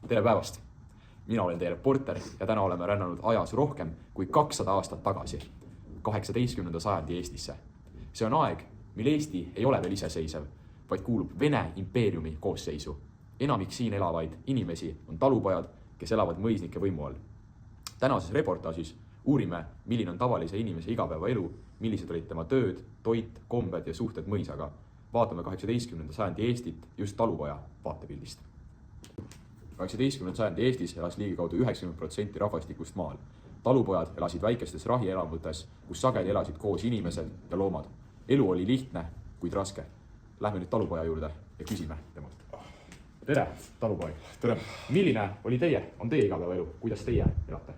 Tere päevast! Mina olen teie reporter ja täna oleme rännanud ajas rohkem kui 200 aastat tagasi, 18. sajandi Eestisse. See on aeg, mil Eesti ei ole veel iseseisev, vaid kuulub Vene impeeriumi koosseisu. Enamik siin elavaid inimesi on talupojad, kes elavad mõisnike võimu all. Tänases reportaažis uurime, milline on tavalise inimese igapäevaelu, millised olid tema tööd, toit, kombed ja suhted mõisaga. Vaatame 18. sajandi Eestit just talupoja vaatepildist. 18. sajandi Eestis elas ligikaudu 90% rahvastikust maal. Talupojad elasid väikestes rahielamutes, kus sageli elasid koos inimesed ja loomad. Elu oli lihtne, kuid raske. Lähme nüüd talupoja juurde ja küsime temalt. Tere, talupoeg! Tere! Milline on teie igapäevaelu? Kuidas teie elate?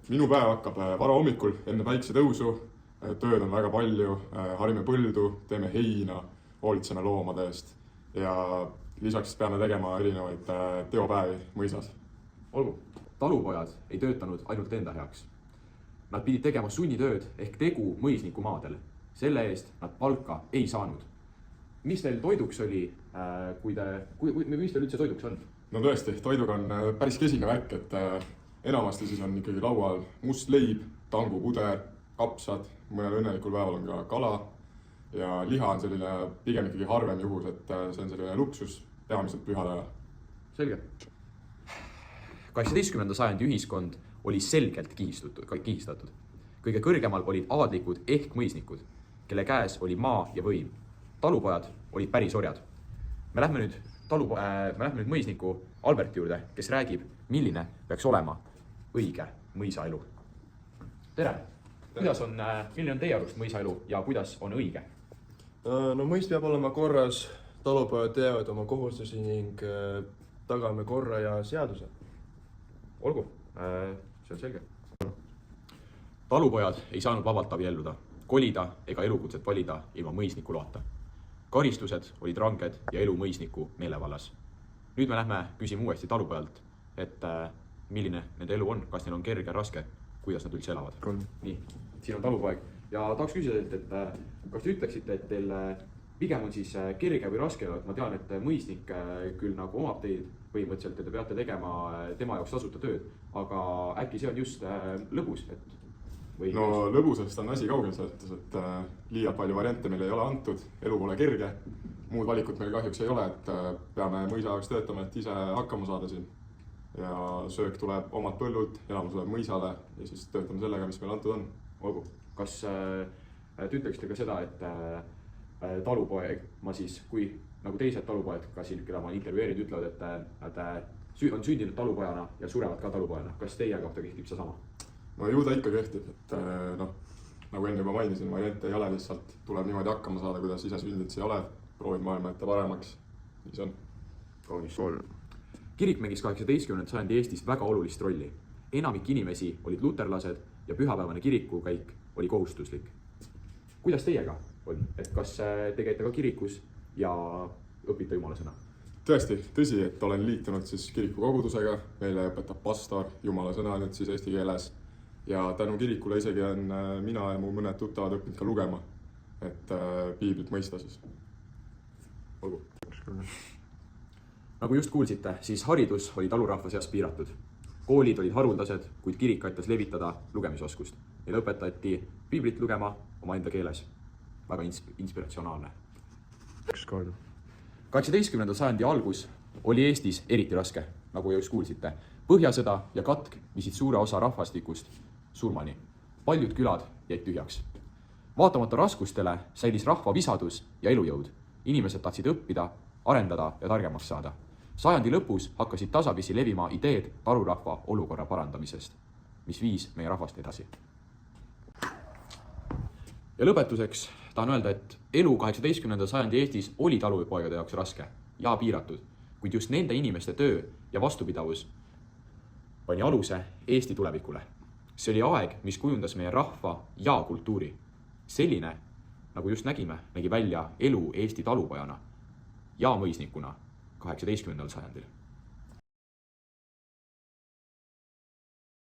Minu päev hakkab vara hommikul enne päikse tõusu. Tööd on väga palju, harime põldu, teeme heina, hoolitseme loomade eest ja lisaks peame tegema erinevaid teopäevi mõisas. Olgu, talupojad ei töötanud ainult enda heaks. Nad pidid tegema sunnitööd ehk tegu mõisniku maadel. Selle eest nad palka ei saanud. Mis teil toiduks oli, mis teil üldse toiduks on? No tõesti, toiduga on päris kesine värk, et enamasti siis on ikkagi laual must leib, tangupuder, kapsad, mõnel õnnelikul päeval on ka kala ja liha on selline pigem ikkagi harvem juhus, et see on selline luksus peamiselt pühade ajal. Selge. 18. sajandi ühiskond oli selgelt kihistatud. Kõige kõrgemal olid aadlikud ehk mõisnikud, kelle käes oli maa ja võim. Talupojad olid päris orjad. Me lähme nüüd mõisniku Alberti juurde, kes räägib, milline peaks olema õige mõisaelu. Tere! Milline on teie arust mõisaelu ja kuidas on õige? No mõis peab olema korras, talupojad teevad oma kohustusi ning tagame korra ja seaduse. Olgu, see on selge. Talupojad ei saanud vabalt abielluda, kolida ega elukutset valida ilma mõisniku loata. Karistused olid ranged ja elu mõisniku meelevallas. Nüüd me lähme küsime uuesti talupojalt, et milline nende elu on, kas neil on kerge, raske, kuidas nad üldse elavad. Nii, siin on talupoeg ja tahaks küsida, et kas te ütleksite, et teil pigem on siis kerge või raske, et ma tean, et mõisnik küll nagu omab teid põhimõtteliselt, et te peate tegema tema jaoks tasuta tööd, aga äkki see on just lõbus? Lõbusest on asi kaugel selles, et liialt palju variante meil ei ole antud, elu pole kerge, muud valikut meil kahjuks ei ole, et peame mõisa jaoks töötama, et ise hakkama saada siin. Ja söök tuleb omad põllult, elamus tuleb mõisale ja siis töötame sellega, mis meil antud on. Olgu, kas te ütleksite ka seda, et talupoeg, kui nagu teised talupojad, ka siin, keda ma intervjueerinud, ütlevad, et nad on sündinud talupojana ja surevad ka talupojana. Kas teie kohta kehtib see sama? No ju ta ikka kehtib, et nagu enne juba mainisin, variante ei ole, lihtsalt tuleb niimoodi hakkama saada, kuidas ise sündid see ei ole, proovib maailma ette paremaks, nii see on. Kaunis. Kirik mängis 18. sajandi Eestis väga olulist rolli. Enamik inimesi olid luterlased ja pühapäevane kirikukäik oli kohustuslik. Kuidas teiega on? Et kas te käite ka kirikus ja õpite jumala sõna? Tõesti, tõsi, et olen liitunud siis kiriku kogudusega, meile õpetab pastor jumala sõna nüüd siis eesti keeles ja tänu kirikule isegi on mina ja mu mõned tuttavad õppinud ka lugema, et piiblit mõista siis. Olgu. Nagu just kuulsite, siis haridus oli talurahva seas piiratud. Koolid olid haruldased, kuid kirik aitas levitada lugemisoskust. Neile õpetati piiblit lugema oma enda keeles. Väga inspiratsionaalne. 18. sajandi algus oli Eestis eriti raske, nagu just kuulsite. Põhjasõda ja katk viisid suure osa rahvastikust surmani. Paljud külad jäid tühjaks. Vaatamata raskustele säilis rahva visadus ja elujõud. Inimesed tahtsid õppida, arendada ja targemaks saada. Sajandi lõpus hakkasid tasapisi levima ideed talurahva olukorra parandamisest, mis viis meie rahvast edasi. Ja lõpetuseks tahan öelda, et elu 18. sajandi Eestis oli talupoegade jaoks raske ja piiratud, kuid just nende inimeste töö ja vastupidavus pani aluse Eesti tulevikule. See oli aeg, mis kujundas meie rahva ja kultuuri. Selline, nagu just nägi välja elu Eesti talupojana ja mõisnikuna 18. sajandil.